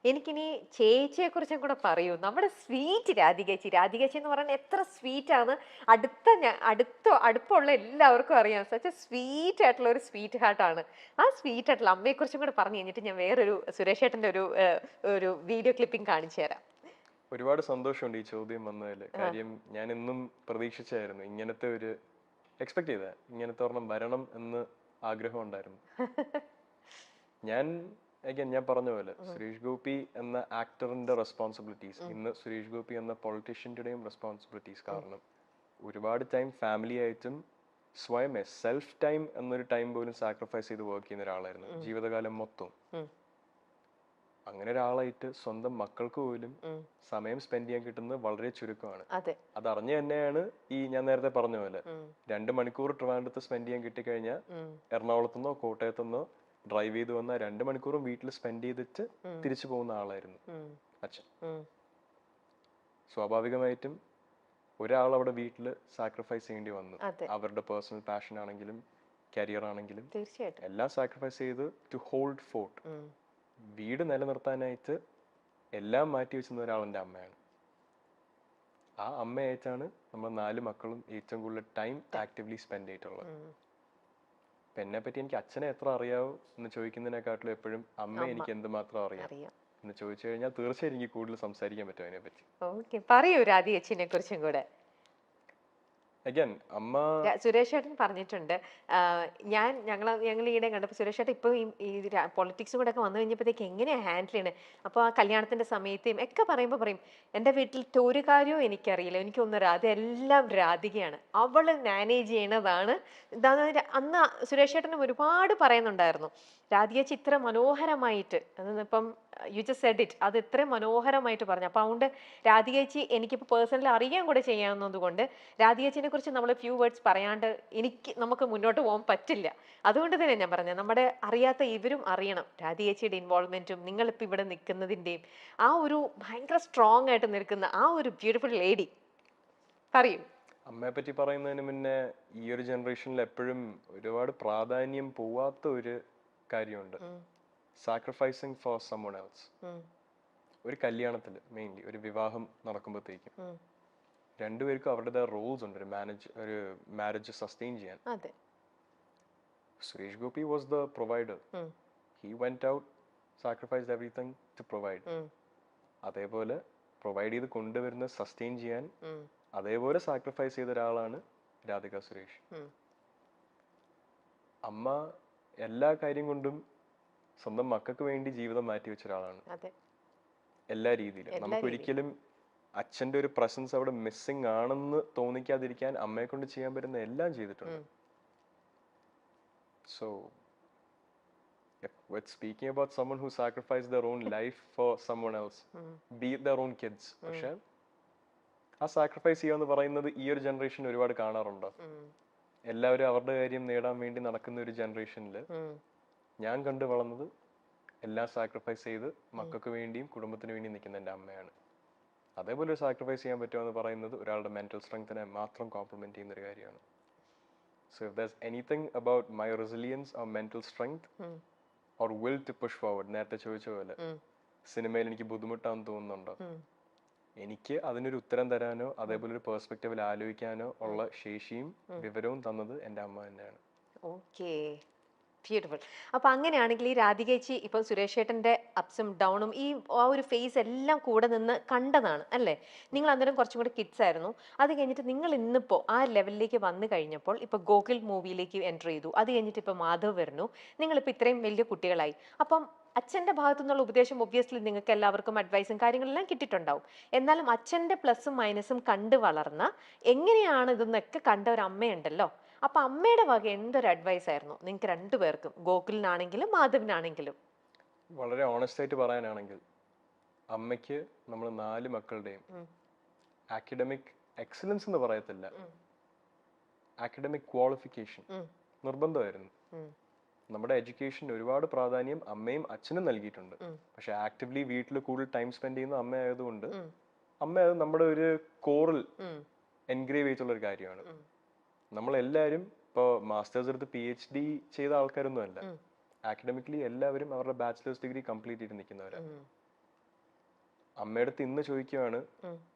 എനിക്കിനി ചേച്ചിയെ കുറിച്ചും കൂടെ പറയൂ. നമ്മുടെ സ്വീറ്റ് രാധികേച്ചി. രാധികേച്ചി എന്ന് പറയുന്നത് എത്ര സ്വീറ്റ് ആണ്. അടുപ്പമുള്ള എല്ലാവർക്കും അറിയാം. സച്ച് എ സ്വീറ്റ് ആയിട്ടുള്ള ഒരു സ്വീറ്റ് ഹാർട്ട് ആണ്. ആ സ്വീറ്റ് ആയിട്ടുള്ള അമ്മയെ കുറിച്ചും കൂടെ പറഞ്ഞു കഴിഞ്ഞിട്ട് ഞാൻ വേറൊരു സുരേഷ് ഏട്ടന്റെ ഒരു വീഡിയോ ക്ലിപ്പിംഗ് കാണിച്ചു തരാം. ഒരുപാട് സന്തോഷമുണ്ട് ഈ ചോദ്യം വന്നതിൽ. കാര്യം ഞാൻ എന്നും പ്രതീക്ഷിച്ചായിരുന്നു ഇങ്ങനത്തെ ഒരു എക്സ്പെക്ട് ചെയ്ത ഇങ്ങനത്തെ ഒരെണ്ണം വരണം എന്ന് ആഗ്രഹം ഉണ്ടായിരുന്നു. ഞാൻ പറഞ്ഞ പോലെ സുരേഷ് ഗോപി എന്ന ആക്ടറിന്റെ റെസ്പോൺസിബിലിറ്റീസ് ഇന്ന് സുരേഷ് ഗോപി എന്ന പൊളിറ്റീഷ്യന്റെയും റെസ്പോൺസിബിലിറ്റീസ് കാരണം ഒരുപാട് ടൈം ഫാമിലി ആയിട്ടും സ്വയം സെൽഫ് ടൈം എന്നൊരു ടൈം പോലും സാക്രിഫൈസ് ചെയ്ത് വർക്ക് ചെയ്യുന്ന ഒരാളായിരുന്നു ജീവിതകാലം മൊത്തം. അങ്ങനെ ഒരാളായിട്ട് സ്വന്തം മക്കൾക്ക് പോലും സമയം സ്പെൻഡ് ചെയ്യാൻ കിട്ടുന്നത് വളരെ ചുരുക്കമാണ്. അതറിഞ്ഞു തന്നെയാണ് ഞാൻ നേരത്തെ പറഞ്ഞ പോലെ 2 മണിക്കൂർ ട്രിവാൻഡ്രത്ത് സ്പെൻഡ് ചെയ്യാൻ കിട്ടിക്കഴിഞ്ഞാൽ എറണാകുളത്തുനിന്നോ കോട്ടയത്തുനിന്നോ ഡ്രൈവ് ചെയ്ത് വന്ന 2 മണിക്കൂറും വീട്ടിൽ സ്പെൻഡ് ചെയ്തിട്ട് തിരിച്ചു പോകുന്ന ആളായിരുന്നു അച്ഛൻ. സ്വാഭാവികമായിട്ടും ഒരാൾ അവിടെ വീട്ടിൽ സാക്രിഫൈസ് ചെയ്യേണ്ടി വന്നു. അവരുടെ പേഴ്സണൽ പാഷൻ ആണെങ്കിലും കരിയർ ആണെങ്കിലും എല്ലാം സാക്രിഫൈസ് ചെയ്ത് ടു ഹോൾഡ് ഫോർട്ട് വീട് നിലനിർത്താനായിട്ട് എല്ലാം മാറ്റി വെച്ചിരുന്ന ഒരാൾ എൻ്റെ അമ്മയാണ്. ആ അമ്മയായിട്ടാണ് നമ്മൾ 4 മക്കളും ഏറ്റവും കൂടുതൽ ടൈം ആക്റ്റീവ്ലി സ്പെൻഡ് ചെയ്തിട്ടുള്ളത്. അപ്പൊ എന്നെ പറ്റി എനിക്ക് അച്ഛനെ എത്ര അറിയാവോ എന്ന് ചോദിക്കുന്നതിനെക്കാട്ടിലും എപ്പോഴും അമ്മ എനിക്ക് എന്തുമാത്രം അറിയാം എന്ന് ചോദിച്ചു കഴിഞ്ഞാൽ തീർച്ചയായും എനിക്ക് കൂടുതൽ സംസാരിക്കാൻ പറ്റും അതിനെ പറ്റി. പറയൂ രാധികേച്ചിനെ കുറിച്ചും കൂടെ. അമ്മ സുരേഷ് ഏട്ടൻ പറഞ്ഞിട്ടുണ്ട്. ഞങ്ങൾ ഈയിടെ കണ്ടപ്പോൾ സുരേഷ് ഏട്ടൻ ഇപ്പോൾ ഈ പൊളിറ്റിക്സും കൂടെ ഒക്കെ വന്നു കഴിഞ്ഞപ്പോഴത്തേക്ക് എങ്ങനെയാണ് ഹാൻഡിൽ ചെയ്യണേ. അപ്പോൾ ആ കല്യാണത്തിന്റെ സമയത്തും ഒക്കെ പറയും എൻ്റെ വീട്ടിലത്തെ ഒരു കാര്യവും എനിക്കറിയില്ല, എനിക്കൊന്നും അതെല്ലാം രാധികയാണ്, അവള് മാനേജ് ചെയ്യണതാണ്. അന്ന് സുരേഷ് ഏട്ടനും ഒരുപാട് പറയുന്നുണ്ടായിരുന്നു രാധികേച്ചി ഇത്ര മനോഹരമായിട്ട്. അതിപ്പം യു ജസ്റ്റ് സെഡ് ഇറ്റ്, അത് ഇത്രയും മനോഹരമായിട്ട് പറഞ്ഞു. അപ്പോൾ അതുകൊണ്ട് രാധികേച്ചി എനിക്കിപ്പോൾ പേഴ്സണലി അറിയാൻ കൂടെ ചെയ്യാവുന്നത് കൊണ്ട് രാധികേച്ചിനെ കുറിച്ച് നമ്മൾ ഫ്യൂ വേർഡ്സ് പറയാണ്ട് നമുക്ക് മുന്നോട്ട് പോകാൻ പറ്റില്ല. അതുകൊണ്ട് തന്നെ ഞാൻ പറഞ്ഞത് നമ്മുടെ അറിയാത്ത ഇവരും അറിയണം രാധികേച്ചിയുടെ ഇൻവോൾവ്മെന്റും നിങ്ങളിപ്പോൾ ഇവിടെ നിൽക്കുന്നതിൻ്റെയും ആ ഒരു ഭയങ്കര സ്ട്രോങ് ആയിട്ട് നിൽക്കുന്ന ആ ഒരു ബ്യൂട്ടിഫുൾ ലേഡി. പറയൂ. അമ്മയെ പറ്റി പറയുന്നതിന് മുന്നേ ഈ ഒരു ജനറേഷനിൽ എപ്പോഴും ഒരുപാട് പ്രാധാന്യം പോവാത്ത ഒരു കാര്യമുണ്ട്, സാക്രിഫൈസിങ് ഫോർ സമ്മൺ എൽസ്. ഒരു കല്യാണത്തിൽ മെയിൻലി ഒരു വിവാഹം നടക്കുമ്പോഴത്തേക്കും രണ്ടുപേർക്കും അവരുടേതായ റോൾസ് ഉണ്ട് ഒരു മാരേജ് സസ്റ്റെയിൻ ചെയ്യാൻ. Suresh Gopi was the provider. He went out, sacrificed everything to provide. അതേപോലെ പ്രൊവൈഡ് ചെയ്ത് കൊണ്ടുവരുന്ന സസ്റ്റെയിൻ ചെയ്യാൻ അതേപോലെ സാക്രിഫൈസ് ചെയ്ത ഒരാളാണ് രാധിക സുരേഷ്. അമ്മ എല്ലാ കാര്യം കൊണ്ടും സ്വന്തം മക്കൾക്ക് വേണ്ടി ജീവിതം മാറ്റി വെച്ച ഒരാളാണ് എല്ലാ രീതിയിലും. നമുക്കൊരിക്കലും അച്ഛന്റെ ഒരു പ്രസൻസ് അവിടെ മിസ്സിംഗ് ആണെന്ന് തോന്നിക്കാതിരിക്കാൻ അമ്മയെ കൊണ്ട് ചെയ്യാൻ പറ്റുന്ന എല്ലാം ചെയ്തിട്ടുണ്ട്. So speaking about someone who sacrificed their own life for someone else, be it their own kids, പക്ഷെ ആ സാക്രിഫൈസ് ചെയ്യാന്ന് പറയുന്നത് ഈ ഒരു ജനറേഷൻ ഒരുപാട് കാണാറുണ്ടോ? എല്ലാവരും അവരുടെ കാര്യം നേടാൻ വേണ്ടി നടക്കുന്ന ഒരു ജനറേഷനിൽ ഞാൻ കണ്ടു വളർന്നത് എല്ലാം സാക്രിഫൈസ് ചെയ്ത് മക്കൾക്ക് വേണ്ടിയും കുടുംബത്തിന് വേണ്ടിയും നിൽക്കുന്ന എൻ്റെ അമ്മയാണ്. അതേപോലെ ഒരു സാക്രിഫൈസ് ചെയ്യാൻ പറ്റുമെന്ന് പറയുന്നത് ഒരാളുടെ മെന്റൽ സ്ട്രെങ്തിനെ മാത്രം കോംപ്ലിമെന്റ് ചെയ്യുന്ന ഒരു കാര്യമാണ്. So if there's anything about my resilience or mental strength or will to push forward, നേരത്തെ ചോദിച്ച പോലെ സിനിമയിൽ എനിക്ക് ബുദ്ധിമുട്ടാണെന്ന് തോന്നുന്നുണ്ടോ? എനിക്ക് അതിനൊരു ഉത്തരം തരാനോ അതേപോലെ ഒരു പെർസ്പെക്റ്റീവിൽ ആലോചിക്കാനോ ഉള്ള ശേഷിയും വിവരവും തന്നത് എൻ്റെ അമ്മ തന്നെയാണ്. Okay, beautiful. അപ്പൊ അങ്ങനെയാണെങ്കിൽ ഈ രാധികേച്ചി ഇപ്പൊ സുരേഷ് ഏട്ടന്റെ അപ്സും ഡൗണും ഈ ആ ഒരു ഫേസ് എല്ലാം കൂടെ നിന്ന് കണ്ടതാണ് അല്ലേ? നിങ്ങൾ അന്നേരം കുറച്ചും കൂടി കിഡ്സ് ആയിരുന്നു. അത് കഴിഞ്ഞിട്ട് നിങ്ങൾ ഇന്നിപ്പോ ആ ലെവലിലേക്ക് വന്നു കഴിഞ്ഞപ്പോൾ ഇപ്പൊ ഗോകുൽ മൂവിയിലേക്ക് എൻ്റർ ചെയ്തു. അത് കഴിഞ്ഞിട്ട് ഇപ്പൊ മാധവ് വരുന്നു. നിങ്ങളിപ്പോ ഇത്രയും വലിയ കുട്ടികളായി. അപ്പം അച്ഛന്റെ ഭാഗത്തു നിന്നുള്ള ഉപദേശം ഒബ്വിയസ്ലി നിങ്ങൾക്ക് എല്ലാവർക്കും അഡ്വൈസും കാര്യങ്ങളെല്ലാം കിട്ടിയിട്ടുണ്ടാവും. എന്നാലും അച്ഛന്റെ പ്ലസും മൈനസും കണ്ടു വളർന്ന എങ്ങനെയാണ് ഇതെന്നൊക്കെ കണ്ട ഒരു അമ്മയുണ്ടല്ലോ. അപ്പൊ അമ്മയുടെ വക എന്തൊരു അഡ്വൈസ് ആയിരുന്നു നിങ്ങൾക്ക് രണ്ടുപേർക്കും, ഗോകുലിനാണെങ്കിലും മാധവിനാണെങ്കിലും? വളരെ ഓണസ്റ്റ് ആയിട്ട് പറയാനാണെങ്കിൽ അമ്മയ്ക്ക് നമ്മൾ 4 മക്കളുടെയും അക്കാഡമിക് എക്സലൻസ് എന്ന് പറയത്തില്ല, അക്കാഡമിക് ക്വാളിഫിക്കേഷൻ നിർബന്ധമായിരുന്നു. നമ്മുടെ എഡ്യൂക്കേഷന് ഒരുപാട് പ്രാധാന്യം അമ്മയും അച്ഛനും നൽകിയിട്ടുണ്ട്. പക്ഷെ ആക്റ്റീവ്ലി വീട്ടിൽ കൂടുതൽ ടൈം സ്പെൻഡ് ചെയ്യുന്ന അമ്മ ആയതുകൊണ്ട് അമ്മ അത് നമ്മുടെ ഒരു കോറിൽ എൻഗ്രേവ് ചെയ്തിട്ടുള്ള ഒരു കാര്യമാണ്. നമ്മളെല്ലാവരും ഇപ്പോൾ മാസ്റ്റേഴ്സ് എടുത്ത് PhD ചെയ്ത ആൾക്കാരൊന്നും അല്ല. അക്കാഡമിക്കലി എല്ലാവരും അവരുടെ ബാച്ചിലേഴ്സ് ഡിഗ്രി കംപ്ലീറ്റ് ചെയ്ത് നിൽക്കുന്നവരാണ്. അമ്മയുടെ അടുത്ത് ഇന്ന് ചോദിക്കുവാണ്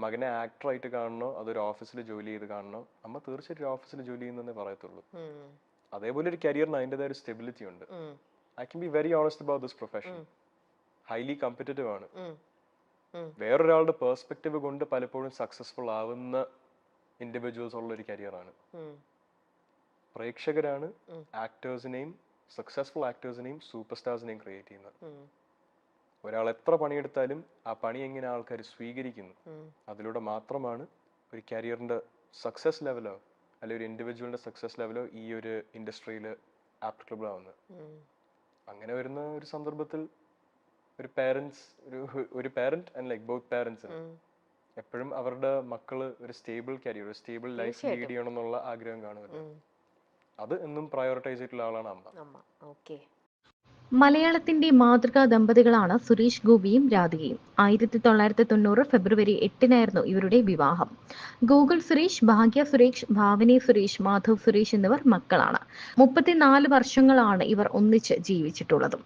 മകനെ ആക്ടറായിട്ട് കാണണോ അതൊരു ഓഫീസിൽ ജോലി ചെയ്ത് കാണണോ, അമ്മ തീർച്ചയായിട്ടും ഓഫീസിൽ ജോലി ചെയ്യുന്നതേ പറയത്തുള്ളൂ. അതേപോലെ ഒരു കരിയറിന് അതിൻ്റെതായ ഒരു സ്റ്റെബിലിറ്റി ഉണ്ട്. I can be very honest about this profession. Highly competitive ആണ്. വേറൊരാളുടെ പേഴ്സ്പെക്റ്റീവ് കൊണ്ട് പലപ്പോഴും സക്സസ്ഫുൾ ആവുന്ന ഇൻഡിവിജ്വൽസ് ഉള്ള ഒരു കരിയറാണ്. പ്രേക്ഷകരാണ് ആക്ടേഴ്സിനെയും സക്സസ്ഫുൾ ആക്ടേഴ്സിനെയും സൂപ്പർ സ്റ്റാർസിനെയും ക്രിയേറ്റ് ചെയ്യുന്നത്. ഒരാൾ എത്ര പണിയെടുത്താലും ആ പണി എങ്ങനെ ആൾക്കാർ സ്വീകരിക്കുന്നു, അതിലൂടെ മാത്രമാണ് ഒരു കരിയറിന്റെ സക്സസ് ലെവലോ അല്ലെങ്കിൽ ഒരു ഇൻഡിവിജ്വലിന്റെ സക്സസ് ലെവലോ ഈ ഒരു ഇൻഡസ്ട്രിയിൽ ആപ്ലിക്കബിൾ ആവുന്നത്. അങ്ങനെ വരുന്ന ഒരു സന്ദർഭത്തിൽ ഒരു parent and like both parents എപ്പോഴും അവരുടെ മക്കള് ഒരു സ്റ്റേബിൾ കരിയർ, ഒരു സ്റ്റേബിൾ ലൈഫ് ലീഡ് ചെയ്യണം എന്നുള്ള ആഗ്രഹം കാണുമല്ലോ. അത് എന്നും പ്രയോറിറ്റൈസ് ചെയ്തിട്ടുള്ള ആളാണ് അമ്മ. മലയാളത്തിന്റെ മാതൃകാ ദമ്പതികളാണ് സുരേഷ് ഗോപിയും രാധികയും. 1990 ഫെബ്രുവരി 8-നായിരുന്നു ഇവരുടെ വിവാഹം. ഗൂഗിൾ സുരേഷ്, ഭാഗ്യ സുരേഷ്, ഭാവനി സുരേഷ്, മാധവ് സുരേഷ് എന്നിവർ മക്കളാണ്. 34 വർഷങ്ങളാണ് ഇവർ ഒന്നിച്ച് ജീവിച്ചിട്ടുള്ളതും.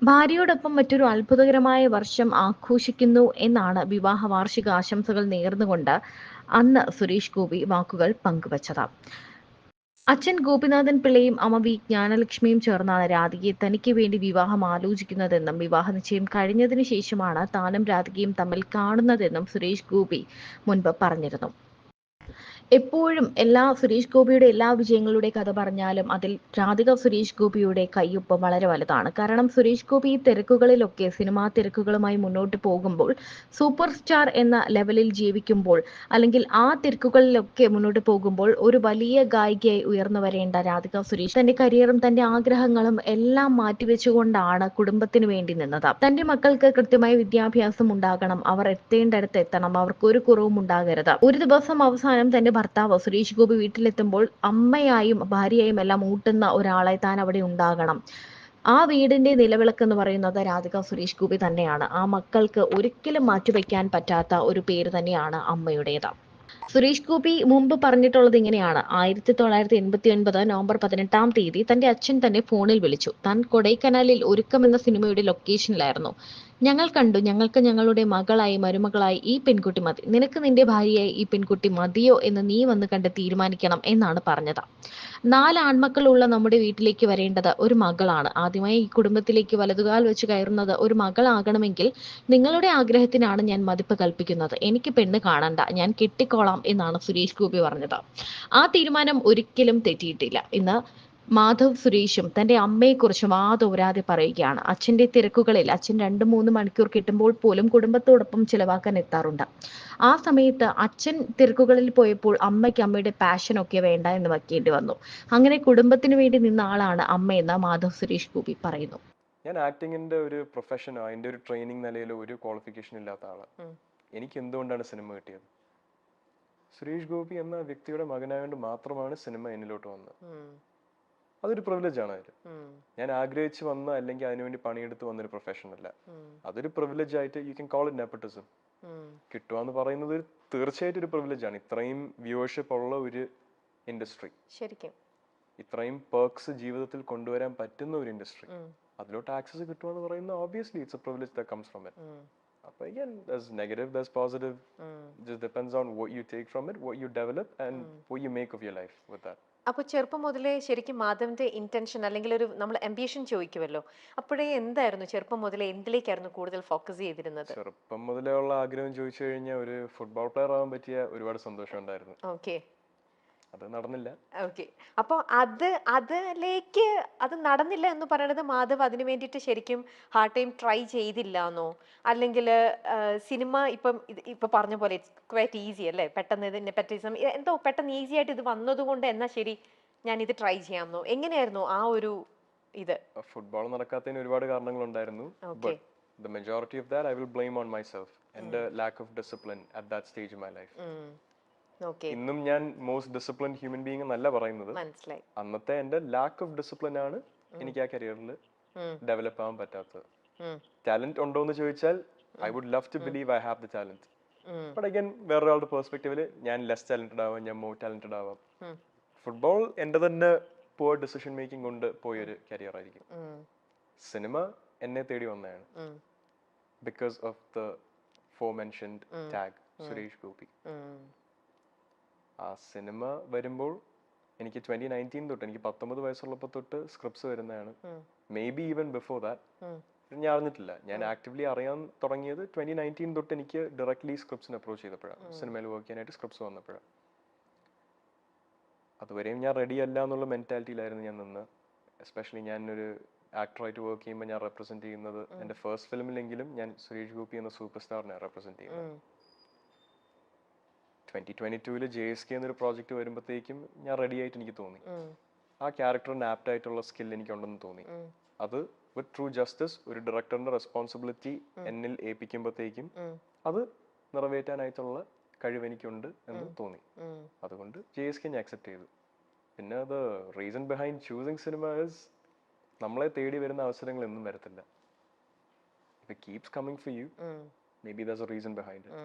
ഭാര്യയോടൊപ്പം മറ്റൊരു അത്ഭുതകരമായ വർഷം ആഘോഷിക്കുന്നു എന്നാണ് വിവാഹ വാർഷിക ആശംസകൾ നേർന്നുകൊണ്ട് അന്ന് സുരേഷ് ഗോപി വാക്കുകൾ പങ്കുവച്ചത്. അച്ഛൻ ഗോപിനാഥൻ പിള്ളയും അമ്മ വി ജ്ഞാനലക്ഷ്മിയും ചേർന്നാണ് രാധികയെ തനിക്ക് വേണ്ടി വിവാഹം ആലോചിക്കുന്നതെന്നും വിവാഹ നിശ്ചയം കഴിഞ്ഞതിനു ശേഷമാണ് താനും രാധികയും തമ്മിൽ കാണുന്നതെന്നും സുരേഷ് ഗോപി മുൻപ് പറഞ്ഞിരുന്നു. എപ്പോഴും സുരേഷ് ഗോപിയുടെ എല്ലാ വിജയങ്ങളുടെ കഥ പറഞ്ഞാലും അതിൽ രാധിക സുരേഷ് ഗോപിയുടെ കയ്യൊപ്പ് വളരെ വലുതാണ്. കാരണം സുരേഷ് ഗോപി തിരക്കുകളിലൊക്കെ സിനിമാ തിരക്കുകളുമായി മുന്നോട്ട് പോകുമ്പോൾ, സൂപ്പർ സ്റ്റാർ എന്ന ലെവലിൽ ജീവിക്കുമ്പോൾ, അല്ലെങ്കിൽ ആ തിരക്കുകളിലൊക്കെ മുന്നോട്ട് പോകുമ്പോൾ ഒരു വലിയ ഗായികയായി ഉയർന്നു വരേണ്ട രാധിക സുരേഷ് തന്റെ കരിയറും തന്റെ ആഗ്രഹങ്ങളും എല്ലാം മാറ്റിവെച്ചുകൊണ്ടാണ് കുടുംബത്തിന് വേണ്ടി നിന്നത്. തന്റെ മക്കൾക്ക് കൃത്യമായ വിദ്യാഭ്യാസം ഉണ്ടാകണം, അവർ എത്തേണ്ടടുത്ത് എത്തണം, അവർക്ക് ഒരു കുറവും ഉണ്ടാകരുത്. ഒരു ദിവസം അവസാനം തന്റെ ഭർത്താവ് സുരേഷ് ഗോപി വീട്ടിലെത്തുമ്പോൾ അമ്മയായും ഭാര്യയായും എല്ലാം ഊട്ടുന്ന ഒരാളായി താൻ അവിടെ ഉണ്ടാകണം. ആ വീടിന്റെ നിലവിളക്ക് എന്ന് പറയുന്നത് രാധിക സുരേഷ് ഗോപി തന്നെയാണ്. ആ മക്കൾക്ക് ഒരിക്കലും മാറ്റിവെക്കാൻ പറ്റാത്ത ഒരു പേര് തന്നെയാണ് അമ്മയുടേത്. സുരേഷ് ഗോപി മുമ്പ് പറഞ്ഞിട്ടുള്ളത് ഇങ്ങനെയാണ്: 1989 നവംബർ 18-ാം തീയതി തന്റെ അച്ഛൻ തന്നെ ഫോണിൽ വിളിച്ചു. താൻ കൊടൈക്കനാലിൽ ഒരുക്കം എന്ന സിനിമയുടെ ലൊക്കേഷനിലായിരുന്നു. ഞങ്ങൾ കണ്ടു, ഞങ്ങൾക്ക് ഞങ്ങളുടെ മകളായി മരുമകളായി ഈ പെൺകുട്ടി മതി, നിനക്ക് നിന്റെ ഭാര്യയായി ഈ പെൺകുട്ടി മതിയോ എന്ന് നീ വന്ന് കണ്ട് തീരുമാനിക്കണം എന്നാണ് പറഞ്ഞത്. 4 ആൺമക്കളുള്ള നമ്മുടെ വീട്ടിലേക്ക് വരേണ്ടത് ഒരു മകളാണ്. ആദ്യമായി ഈ കുടുംബത്തിലേക്ക് വലതുകാൽ വെച്ച് കയറുന്നത് ഒരു മകളാകണമെങ്കിൽ നിങ്ങളുടെ ആഗ്രഹത്തിനാണ് ഞാൻ മതിപ്പ് കൽപ്പിക്കുന്നത്. എനിക്ക് പെണ്ണ് കാണണ്ട, ഞാൻ കെട്ടിക്കോളാം എന്നാണ് സുരേഷ് ഗോപി പറഞ്ഞത്. ആ തീരുമാനം ഒരിക്കലും തെറ്റിയിട്ടില്ല. ഇന്ന് മാധവ് സുരേഷും തന്റെ അമ്മയെക്കുറിച്ച് വാതോരാതെ പറയുകയാണ്. അച്ഛന്റെ തിരക്കുകളിൽ അച്ഛൻ 2-3 മണിക്കൂർ കിട്ടുമ്പോൾ പോലും കുടുംബത്തോടൊപ്പം ചിലവാക്കാൻ എത്താറുണ്ട്. ആ സമയത്ത് അച്ഛൻ തിരക്കുകളിൽ പോയപ്പോൾ അമ്മയ്ക്ക് അമ്മയുടെ പാഷനൊക്കെ വേണ്ട എന്ന് വെക്കേണ്ടി വന്നു. അങ്ങനെ കുടുംബത്തിന് വേണ്ടി നിന്ന ആളാണ് അമ്മയെന്ന് മാധവ് സുരേഷ് ഗോപി പറയുന്നു. ഞാൻ ആക്ടിങ്ങിന്റെ ഒരു പ്രൊഫഷനോ അതിന്റെ ഒരു ട്രെയിനിങ് നിലയിലോ ഒരു ക്വാളിഫിക്കേഷൻ ഇല്ലാത്ത ആളാണ്. എനിക്ക് എന്തുകൊണ്ടാണ് സിനിമ കിട്ടിയത്? സുരേഷ് ഗോപി എന്ന വ്യക്തിയുടെ മകനായോണ്ട് മാത്രമാണ് സിനിമ എന്നിലോട്ട് വന്നത്. അതൊരു പ്രിവിലേജ് ആണ്. ഞാൻ ആഗ്രഹിച്ചു വന്ന അല്ലെങ്കിൽ അതിനുവേണ്ടി പണിയെടുത്ത് വന്നൊരു പ്രൊഫഷൻ അല്ല. അതൊരു പ്രിവിലേജ് ആയിട്ട് you can call it nepotism. കിട്ടുക പറയുന്നത് തീർച്ചയായിട്ടും ഒരു പ്രിവിലേജ് ആണ്. ഇത്രയും വ്യൂവർഷിപ്പ് ഉള്ള ഒരു ഇൻഡസ്ട്രി, ശരിക്കും ഇത്രയും പെർക്സ് ജീവിതത്തിൽ കൊണ്ടുവരാൻ പറ്റുന്ന ഒരു ഇൻഡസ്ട്രി, അതിലോട്ട് ആക്സസ് കിട്ടുക പറയുന്നത് obviously it's a privilege that comes from it. But again, there's negative, there's positive. Just depends on what you take from it, what you develop and what you make of your life with that. അപ്പോൾ ചെറുപ്പം മുതലേ ശരിക്കും മാധവന്റെ intention അല്ലെങ്കിൽ ഒരു നമ്മൾ ambition ചോദിക്കുമല്ലോ, അപ്പോഴേ എന്തായിരുന്നു ചെറുപ്പം മുതലേ എന്തിലേക്കായിരുന്നു കൂടുതൽ ഫോക്കസ് ചെയ്തിരുന്നത്? ചെറുപ്പം മുതലേ ഉള്ള ആഗ്രഹം ചോദിച്ചു കഴിഞ്ഞാൽ ഒരു ഫുട്ബോൾ പ്ലെയർ ആവാൻ പറ്റിയ ഒരുപാട് സന്തോഷം ഉണ്ടായിരുന്നു. ഓക്കെ, അത് നടന്നില്ല. ഓക്കെ, അപ്പോൾ അതിലേക്ക് അത് നടന്നില്ല എന്ന് പറയുന്നത് മാധവ് അതിനു വേണ്ടിയിട്ട് ശരിക്കും ഹാർഡ് ടൈം ട്രൈ ചെയ്തില്ല എന്നോ, അല്ലെങ്കിൽ സിനിമ ഇപ്പൊ പറഞ്ഞ പോലെ ഇറ്റ്സ് ക്വൈറ്റ് ഈസി അല്ലേ, പെട്ടെന്ന് ഇതിനെ പറ്റി എന്തോ പെട്ടെന്ന് ഈസി ആയിട്ട് ഇത് വന്നതുകൊണ്ട് എന്നാ ശരി ഞാൻ ഇത് ട്രൈ ചെയ്യാമെന്നോ, എങ്ങനെയായിരുന്നു ആ ഒരു ഇത്? ഫുട്ബോൾ നടക്കാത്തതിന് ഒരുപാട് കാരണങ്ങളുണ്ടായിരുന്നു. But the majority of that I will blame on myself and the lack of discipline at that stage in my life. ഇന്നും ഞാൻ മോസ്റ്റ് ഡിസിപ്ലിൻഡ് ഹ്യൂമൻ ബീങ് എന്നല്ല പറയുന്നത്. അന്നത്തെ എന്റെ ലാക്ക് ഓഫ് ഡിസിപ്ലിൻ ആണ് എനിക്ക് ആ കരിയറിൽ ഡെവലപ്പ് ആവാൻ പറ്റാത്തത്. ടാലന്റ് ഉണ്ടോ എന്ന് ചോദിച്ചാൽ I would love to believe I have the talent. But again വേറൊരാളുടെ പെർസ്പെക്റ്റീവില് ഞാൻ ലെസ് ടാലന്റഡ് ആവാം, ഞാൻ മോർ ടാലന്റഡ് ആവാം. ഫുട്ബോൾ എന്റെ തന്നെ പുവർ ഡിസിഷൻ മേക്കിംഗ് കൊണ്ട് പോയൊരു കരിയർ ആയിരിക്കും. സിനിമ എന്നെ തേടി വന്നതാണ് because of the aforementioned tag Suresh Gopi. ആ സിനിമ വരുമ്പോൾ എനിക്ക് 2019 തൊട്ട്, എനിക്ക് 19 വയസ്സുള്ളപ്പോൾ തൊട്ട് സ്ക്രിപ്റ്റ്സ് വരുന്നതാണ്. May be even before that ഞാൻ അറിഞ്ഞിട്ടില്ല. ഞാൻ ആക്റ്റീവ്ലി അറിയാൻ തുടങ്ങിയത് 2019 തൊട്ട് എനിക്ക് ഡയറക്ട്ലി സ്ക്രിപ്റ്റ്സിന് അപ്രോച്ച് ചെയ്തപ്പോഴാണ്, സിനിമയിൽ വർക്ക് ചെയ്യാനായിട്ട് സ്ക്രിപ്റ്റ്സ് വന്നപ്പോഴാണ്. അതുവരെയും ഞാൻ റെഡി അല്ല എന്നുള്ള മെൻറ്റാലിറ്റിയിലായിരുന്നു ഞാൻ നിന്ന്. എസ്പെഷ്യലി ഞാനൊരു ആക്ടറായിട്ട് വർക്ക് ചെയ്യുമ്പോൾ ഞാൻ റെപ്രസെന്റ് ചെയ്യുന്നത് എൻ്റെ ഫസ്റ്റ് ഫിലിമിലെങ്കിലും ഞാൻ സുരേഷ് ഗോപി എന്ന സൂപ്പർ സ്റ്റാറിനെ റെപ്രസെന്റ് ചെയ്യുന്നത്. 2022 JSK എന്നൊരു പ്രോജക്റ്റ് വരുമ്പോഴത്തേക്കും ഞാൻ റെഡി ആയിട്ട് എനിക്ക് തോന്നി. ആ ക്യാരക്ടറിന് ആപ്റ്റ് ആയിട്ടുള്ള സ്കിൽ എനിക്കുണ്ടെന്ന് തോന്നി. അത് വിത്ത് ട്രൂ ജസ്റ്റിസ് ഒരു ഡയറക്ടറിന്റെ റെസ്പോൺസിബിലിറ്റി എന്നിൽ ഏൽപ്പിക്കുമ്പോഴത്തേക്കും അത് നിറവേറ്റാനായിട്ടുള്ള കഴിവ് എനിക്കുണ്ട് എന്ന് തോന്നി. അതുകൊണ്ട് JSK ഞാൻ അക്സെപ്റ്റ് ചെയ്തു. പിന്നെ അത് reason behind choosing cinema is നമ്മളെ തേടി വരുന്ന അവസരങ്ങൾ എന്നും വരത്തില്ല. If it keeps coming for you, may be that's A reason behind it.